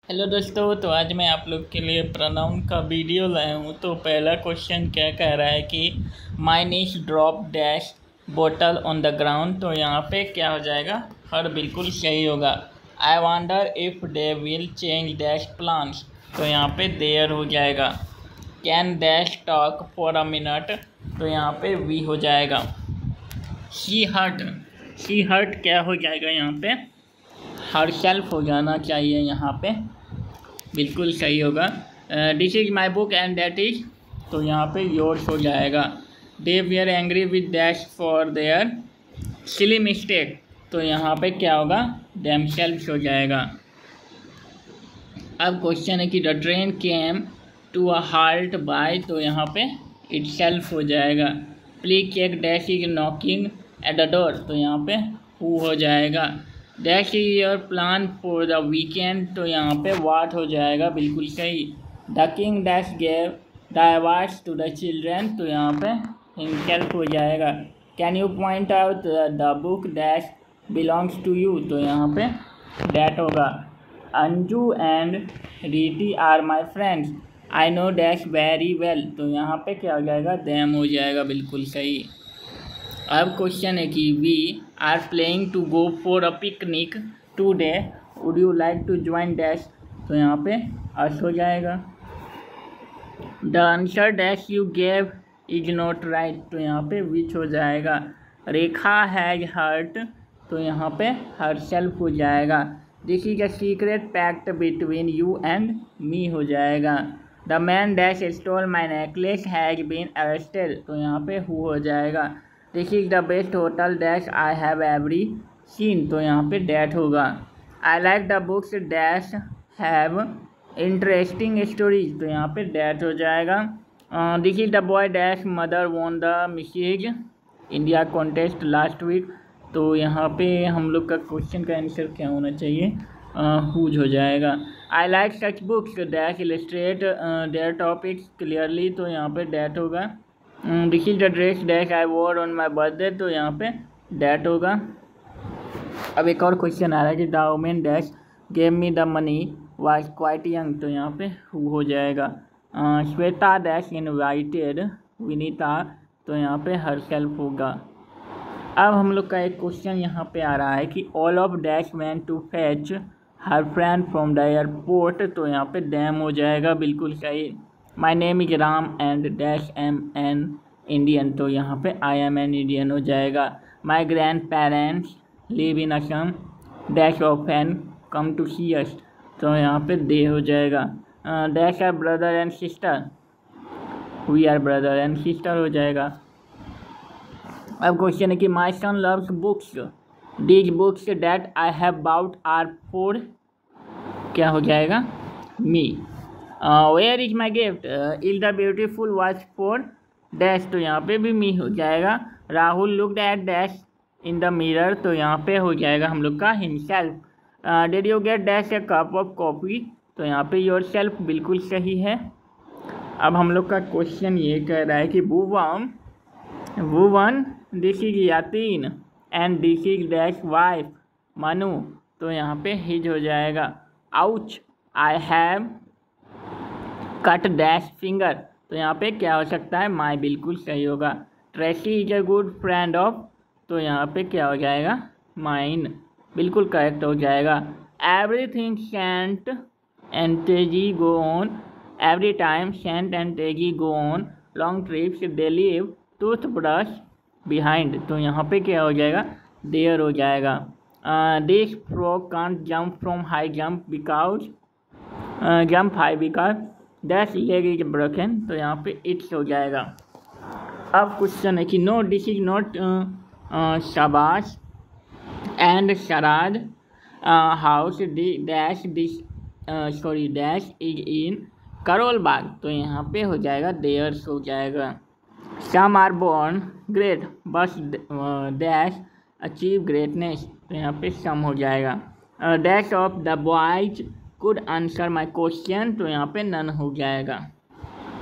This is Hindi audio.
हेलो दोस्तों, तो आज मैं आप लोग के लिए प्रोनाउन का वीडियो लाया हूँ। तो पहला क्वेश्चन क्या कह रहा है कि माई नीस ड्रॉप डैश बोतल ऑन द ग्राउंड। तो यहाँ पे क्या हो जाएगा, हर बिल्कुल सही होगा। I wonder if they will change dash plans. तो यहाँ पे देयर हो जाएगा। Can dash talk for a minute. तो यहाँ पे वी हो जाएगा। शी हर्ट क्या हो जाएगा, यहाँ पे हर सेल्फ हो जाना चाहिए, यहाँ पे बिल्कुल सही होगा। This is my book and that is. तो यहाँ पे योर्स हो जाएगा। They we are angry with dash for their silly mistake. तो यहाँ पे क्या होगा, देम सेल्फ हो जाएगा। अब क्वेश्चन है कि the train came to a halt by. तो यहाँ पे इट सेल्फ हो जाएगा। Please check dash is knocking at the door. तो यहाँ पे हु हो जाएगा। Dash is your plan for the weekend. तो यहाँ पे वाट हो जाएगा, बिल्कुल सही। The king dash gave the awards to the children. तो यहाँ पे हिमसेल्फ हो जाएगा। Can you point out the book dash belongs to you. तो यहाँ पे डैट होगा। Anju and Riti are my friends. I know dash very well. तो यहाँ पे क्या हो जाएगा, देम हो जाएगा, बिल्कुल सही। अब क्वेश्चन है कि we are playing to go for a picnic today, would you like to join dash. तो यहाँ पे अस हो जाएगा। The answer dash you gave is not right. तो यहाँ पे विच हो जाएगा। Rekha has hurt. तो यहाँ पे हर सेल्फ हो जाएगा। This is a secret pact between you and me हो जाएगा। The man dash stole my necklace has been arrested. तो यहाँ पे हु हो जाएगा। This is the best hotel dash I have every seen. तो यहाँ पे डैट होगा। I like the books dash have interesting stories. तो यहाँ पे डैट हो जाएगा। This is the boy dash mother won the Mrs India contest last week. तो यहाँ पे हम लोग का क्वेश्चन का आंसर क्या होना चाहिए, हुज हो जाएगा। I like such books dash illustrate their topics clearly. तो यहाँ पे डैट होगा। This is the dress dash I wore on my birthday. तो यहाँ पे डैट होगा। अब एक और क्वेश्चन आ रहा है कि the women dash gave me the money was quite young. तो यहाँ पे हु हो जाएगा। Shweta dash invited Vinita. तो यहाँ पे हर सेल्फ होगा। अब हम लोग का एक क्वेश्चन यहाँ पे आ रहा है कि all of dash went to fetch her friend from the airport. तो यहाँ पे डैम हो जाएगा, बिल्कुल सही। My name is Ram and dash am an Indian. तो यहाँ पे आई एम एन इंडियन हो जाएगा। My grandparents live in Assam dash often come to see us. तो यहाँ पे दे हो जाएगा। Dash are brother and sister, we are brother and sister हो जाएगा। अब क्वेश्चन है कि my son loves books these books that I have bought are for. क्या हो जाएगा, me. Where is my gift is the beautiful watch for dash. तो यहाँ पे भी मी हो जाएगा। Rahul looked at dash in the mirror. तो यहाँ पे हो जाएगा हम लोग का himself. Did you get dash a cup of coffee. तो यहाँ पे योर सेल्फ बिल्कुल सही है। अब हम लोग का क्वेश्चन ये कह रहा है कि वुवन this is Yatin and this is dash wife Manu. तो यहाँ पे हिज हो जाएगा। Ouch I have cut dash finger. तो यहाँ पे क्या हो सकता है, माई बिल्कुल सही होगा। Tracy is a good friend of. तो यहाँ पे क्या हो जाएगा, माइन बिल्कुल करेक्ट हो जाएगा। Everything Sant and Teji go on every time Sant and Teji go on long trips they leave toothbrush behind. तो यहाँ पे क्या हो जाएगा, देयर हो जाएगा। This frog can't jump from high jump because jump high because dash leg is broken. तो यहाँ पे इट्स हो जाएगा। अब क्वेश्चन है कि no this is not Shabash and Sharad house dash this dash is in Karol Bagh. तो यहाँ पे हो जाएगा, देयर्स हो जाएगा। Some are born great but dash achieve greatness. तो यहाँ पे सम हो जाएगा। Dash of the boys could answer my question. तो यहाँ पे नन हो जाएगा।